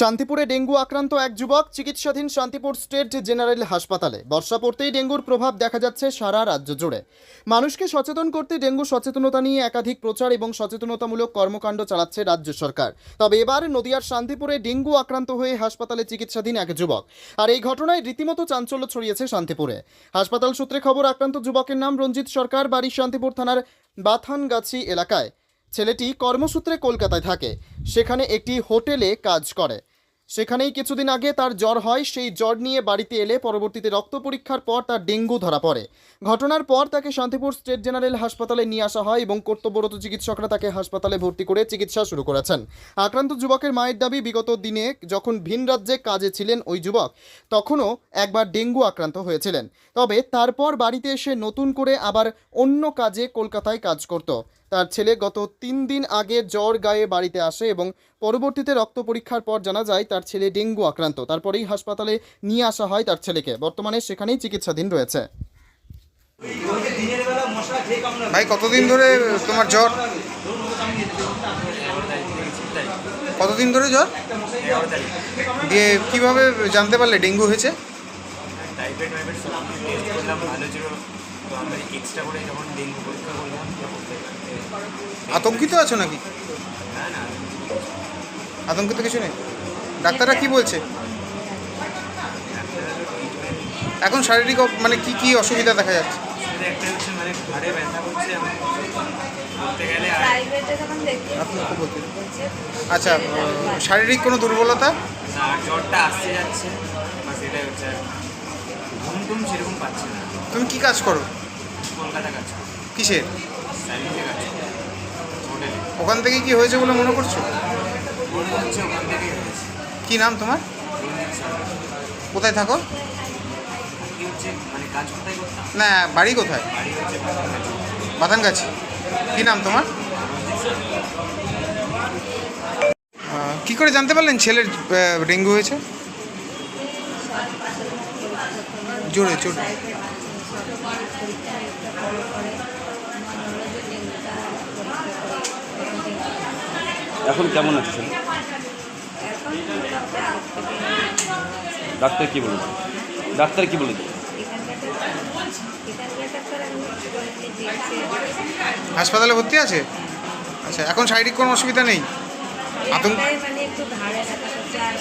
শান্তিপুরে ডেঙ্গু আক্রান্ত এক যুবক চিকিৎসাধীন শান্তিপুর স্টেট জেনারেল হাসপাতালে। বর্ষা পড়তেই ডেঙ্গুর প্রভাব দেখা যাচ্ছে সারা রাজ্য জুড়ে। মানুষকে সচেতন করতে ডেঙ্গু সচেতনতা নিয়ে একাধিক প্রচার এবং সচেতনতামূলক কর্মকাণ্ড চালাচ্ছে রাজ্য সরকার। তবে এবার নদিয়ার শান্তিপুরে ডেঙ্গু আক্রান্ত হয়ে হাসপাতালে চিকিৎসাধীন এক যুবক। আর এই ঘটনায় রীতিমতো চাঞ্চল্য ছড়িয়েছে শান্তিপুরে। হাসপাতাল সূত্রে খবর, আক্রান্ত যুবকের নাম রঞ্জিত সরকার, বাড়ি শান্তিপুর থানার বাথানগাছি এলাকায়। ছেলেটি কর্মসূত্রে কলকাতায় থাকে, সেখানে একটি হোটেলে কাজ করে। সেখানেই কিছুদিন আগে তার জ্বর হয়। সেই জ্বর নিয়ে বাড়িতে এলে পরবর্তীতে রক্ত পরীক্ষার পর তার ডেঙ্গু ধরা পড়ে। ঘটনার পর তাকে শান্তিপুর স্টেট জেনারেল হাসপাতালে নিয়ে আসা হয় এবং কর্তব্যরত চিকিৎসকরা তাকে হাসপাতালে ভর্তি করে চিকিৎসা শুরু করেছেন। আক্রান্ত যুবকের মায়ের দাবি, বিগত দিনে যখন ভিন রাজ্যে কাজে ছিলেন ওই যুবক, তখনও একবার ডেঙ্গু আক্রান্ত হয়েছিলেন। তবে তারপর বাড়িতে এসে নতুন করে আবার অন্য কাজে কলকাতায় কাজ করত। তার ছেলে গত 3 দিন আগে জ্বর গায়ে বাড়িতে আসে এবং পরবর্তীতে রক্ত পরীক্ষার পর জানা যায় তার ছেলে ডেঙ্গু আক্রান্ত। তারপরেই হাসপাতালে নিয়ে আসা হয় তার ছেলেকে। বর্তমানে সেখানেই চিকিৎসাধীন রয়েছে। ভাই, কতদিন ধরে তোমার জ্বর? কতদিন ধরে জ্বর? দিয়ে কিভাবে জানতে পারলে ডেঙ্গু হয়েছে? টাইফয়েড সব টেস্ট করলাম, ভালো ছিল। তো আমরা এক্সট্রা করে যখন ডেঙ্গু পরীক্ষা করলাম তখন আতঙ্কিত আছো নাকি? না না, আতঙ্কিত কিছু নেই। ডাক্তাররা কি বলছে? ডাক্তাররা তো ট্রিটমেন্ট এখন শারীরিক মানে কি কি অসুবিধা দেখা যাচ্ছে? শুধু একটা হচ্ছে, মানে ঘাড়ে ব্যথা করছে আমার বলতে গেলে। আর আপনাকে বলতে আচ্ছা, শারীরিক কোনো দুর্বলতা? না, জ্বরটা আসছে যাচ্ছে, বা সেটাই হচ্ছে। আর ঘুম টুম সেরকম পাচ্ছে না। তুমি কি কাজ করো? কলকাতা কাজ করি, কিসের? সার্ভিসে কাজ করি, হোটেলে। ওখান থেকে কি হয়েছে বলে মনে করছো? মনে হচ্ছে ওখান থেকেই হয়েছে। কি নাম তোমার? রঞ্জিত সরকার। কোথায় থাকো? কি হচ্ছে, মানে কাজ কোথায় করতাম? না, বাড়ি কোথায়? বাড়ি হচ্ছে বাথানগাছি। বাথানগাছি। কি নাম তোমার? রঞ্জিত সরকার। কি করে জানতে পারলেন ছেলের ডেঙ্গু হয়েছে? জোরে জোরে। এখন কেমন আছে ছেলে? ডাক্তার কি বলেছে? ডাক্তার কি বলেছে? হাসপাতালে ভর্তি আছে? আচ্ছা, এখন শারীরিক কোনো অসুবিধা নেই? আতঙ্ক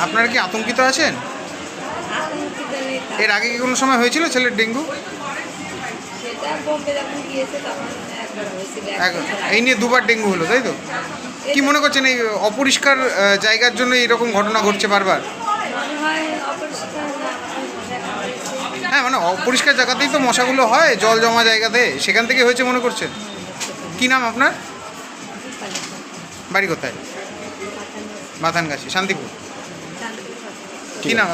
আপনারা কি আতঙ্কিত আছেন? এর আগে কি কোনো সময় হয়েছিল ছেলের ডেঙ্গু? এই নিয়ে দুবার ডেঙ্গু হলো, তাই তো? কি মনে করছেন এই অপরিষ্কার জায়গার জন্য এরকম ঘটনা ঘটছে বারবার? হ্যাঁ, মানে অপরিষ্কার জায়গাতেই তো মশাগুলো হয়, জল জমা জায়গাতে, সেখান থেকে হয়েছে মনে করছেন? কি নাম আপনার? বাড়ি কোথায়? বাথানগাছি, শান্তিপুর। কি নাম?